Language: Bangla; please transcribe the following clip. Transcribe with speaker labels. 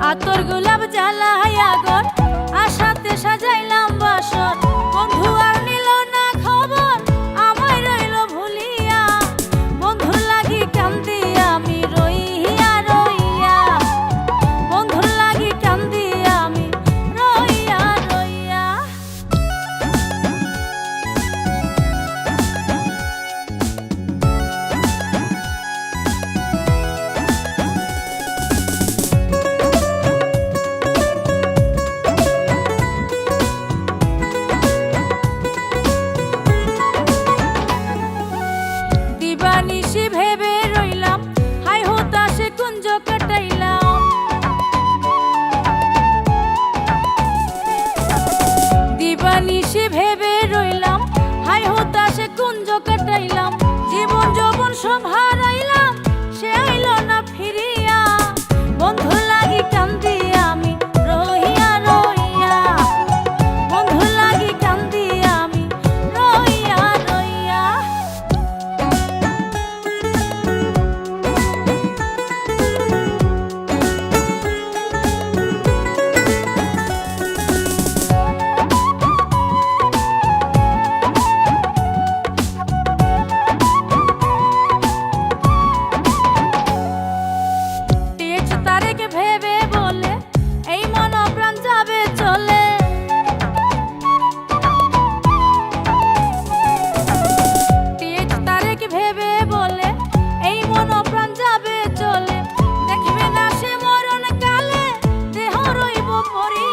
Speaker 1: আতর গোলাপ জ্বালাইয়া গর আশাতে সাজাইলাম বাসর বন্ধু আর নিল না খবর আমায় রইল ভুলিয়া বন্ধুর লাগি কান্দি আমি রইয়া রইয়া বন্ধুর লাগি কান্দি আমি রইয়া রইয়া দিবানিশি ভেবে রইলাম হাই হতাশে কুঞ্জ কাটাইলাম দিবানিশি ভেবে রইলাম হাই হতাশে কুঞ্জ কাটাইলাম জীবন যৌবন সব হারাইলাম সে আইল না ফিরিয়া বন্ধু লাগি কান্দি আমি রহিয়া রইয়া বন্ধু লাগি কান্দি আমি রইয়া রইয়া তারেকে ভেবে বলে এই মন প্রাণ যাবে চলে তারেকে ভেবে বলে এই মন প্রাণ যাবে চলে দেখবে না সে মরণ কালে দেহ রইব পরি